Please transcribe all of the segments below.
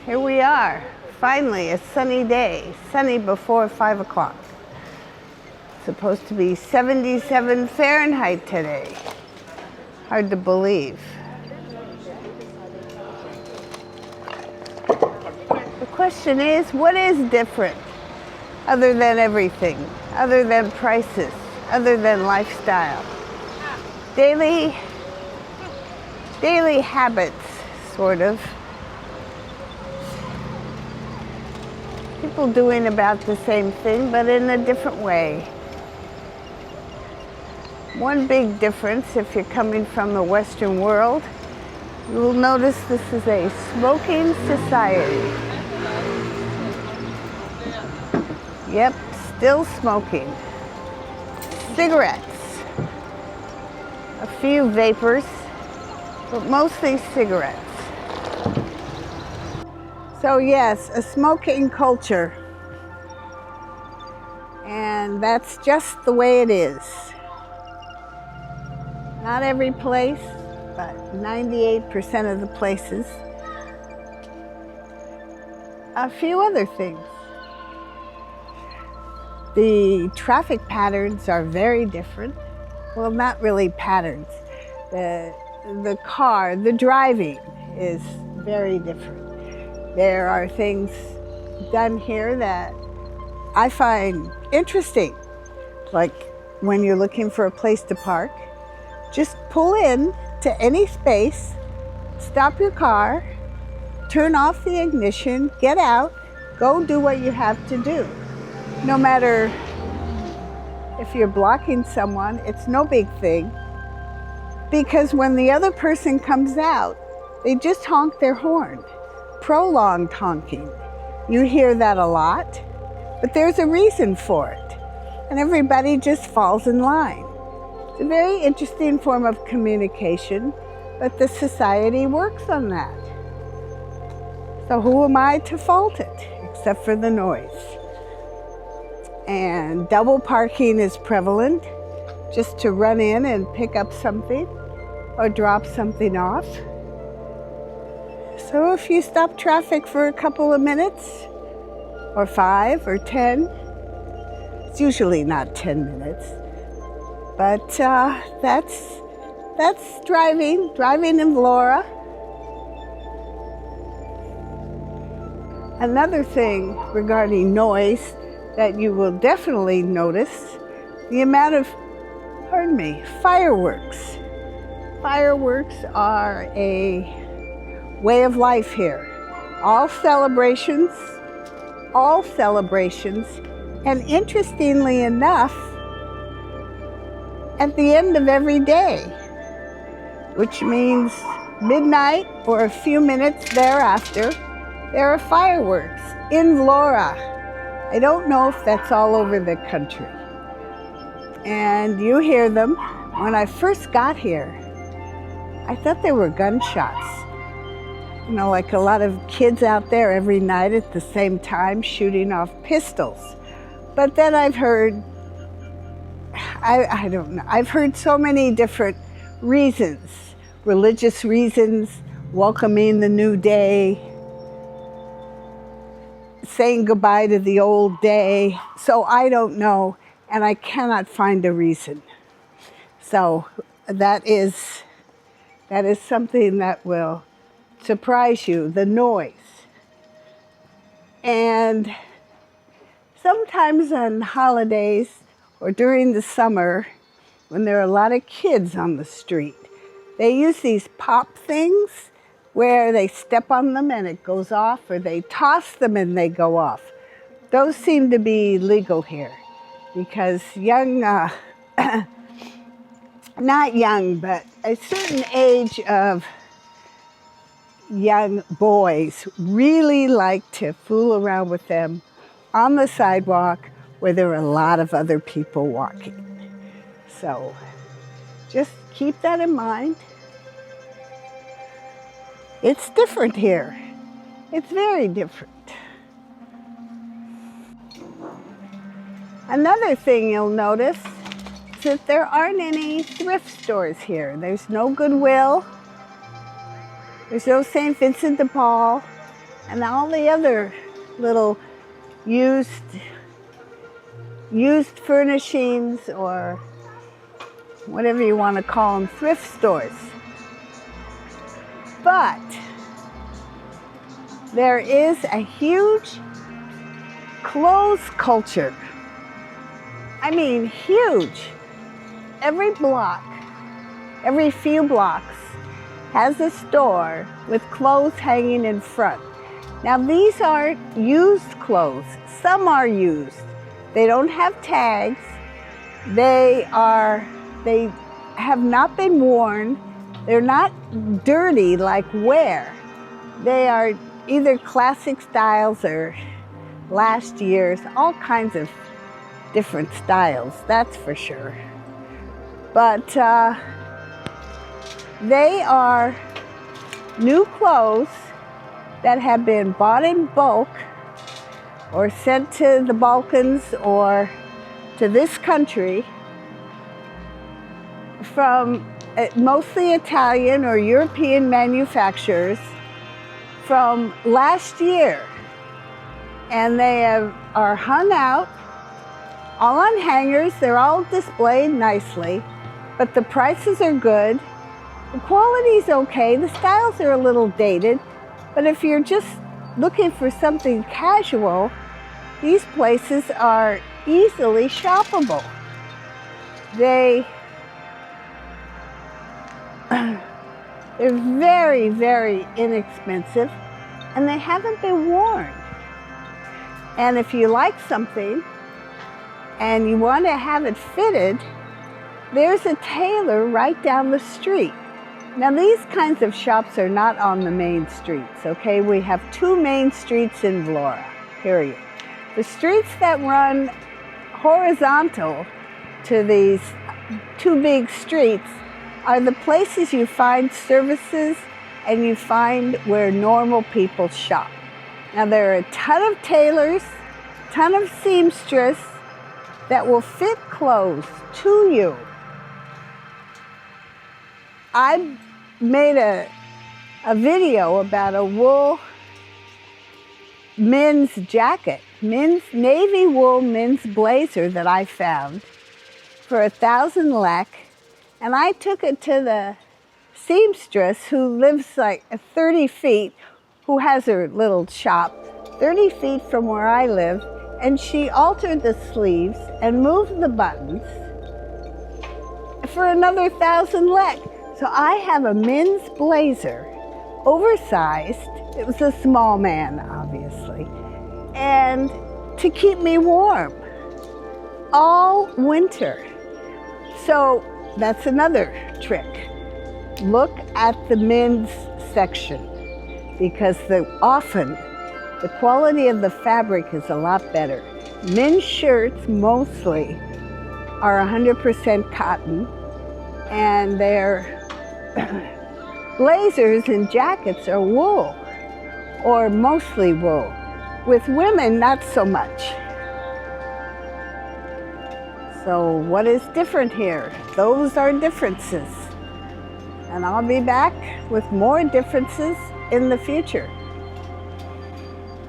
Here we are, finally a sunny day, sunny before 5 o'clock. Supposed to be 77 Fahrenheit today. Hard to believe. The question is, what is different other than everything, other than prices, other than lifestyle? Daily habits, sort of. People doing about the same thing, but in a different way. One big difference, if you're coming from the Western world, you will notice this is a smoking society. Yep, still smoking. Cigarettes. A few vapors, but mostly cigarettes. So yes, a smoking culture. And that's just the way it is. Not every place, but 98% of the places. A few other things. The traffic patterns are very different. Well, not really patterns. The car, the driving is very different. There are things done here that I find interesting. Like when you're looking for a place to park, just pull in to any space, stop your car, turn off the ignition, get out, go do what you have to do. No matter if you're blocking someone, it's no big thing. Because when the other person comes out, they just honk their horn. Prolonged honking. You hear that a lot, but there's a reason for it. And everybody just falls in line. It's a very interesting form of communication, but the society works on that. So who am I to fault it, except for the noise? And double parking is prevalent, just to run in and pick up something or drop something off. So if you stop traffic for a couple of minutes, or 5 or 10, it's usually not 10 minutes, but that's driving in Vlore. Another thing regarding noise that you will definitely notice, the amount of, fireworks. Fireworks are a way of life here. All celebrations, and interestingly enough, at the end of every day, which means midnight or a few minutes thereafter, there are fireworks in Vlore. I don't know if that's all over the country. And you hear them. When I first got here, I thought they were gunshots. You know, like a lot of kids out there every night at the same time shooting off pistols. But then I've heard, I don't know, I've heard so many different reasons. Religious reasons, welcoming the new day, saying goodbye to the old day. So I don't know, and I cannot find a reason. So that is something that will surprise you, the noise. And sometimes on holidays or during the summer, when there are a lot of kids on the street, they use these pop things where they step on them and it goes off, or they toss them and they go off. Those seem to be legal here because young, not young, but a certain age of young boys really like to fool around with them on the sidewalk where there are a lot of other people walking. So just keep that in mind. It's different here. It's very different. Another thing you'll notice is that there aren't any thrift stores here. There's no Goodwill. There's no St. Vincent de Paul. and all the other little used furnishings, or whatever you want to call them, thrift stores. But there is a huge clothes culture. I mean, huge. Every block, every few blocks, has a store with clothes hanging in front. Now, these are used clothes. Some are used. They don't have tags. They have not been worn. They're not dirty like wear. They are either classic styles or last year's, all kinds of different styles, that's for sure. But they are new clothes that have been bought in bulk or sent to the Balkans or to this country from mostly Italian or European manufacturers from last year. And they are hung out, all on hangers. They're all displayed nicely, but the prices are good. The quality's okay. The styles are a little dated, but if you're just looking for something casual, these places are easily shoppable. They're very, very inexpensive, and they haven't been worn. And if you like something and you want to have it fitted, there's a tailor right down the street. Now, these kinds of shops are not on the main streets, okay? We have 2 main streets in Vlore, period. The streets that run horizontal to these 2 big streets are the places you find services and you find where normal people shop. Now, there are a ton of tailors, a ton of seamstresses that will fit clothes to you. I made a video about a wool men's jacket, navy wool men's blazer that I found for 1,000 lek, and I took it to the seamstress who lives like 30 feet, who has her little shop 30 feet from where I live, and she altered the sleeves and moved the buttons for another 1,000 lek. So I have a men's blazer, oversized. It was a small man, obviously, and to keep me warm all winter. So that's another trick. Look at the men's section, because often the quality of the fabric is a lot better. Men's shirts mostly are 100% cotton, and their blazers and jackets are wool, or mostly wool. With women, not so much. So what is different here? Those are differences. And I'll be back with more differences in the future.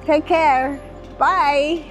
Take care. Bye.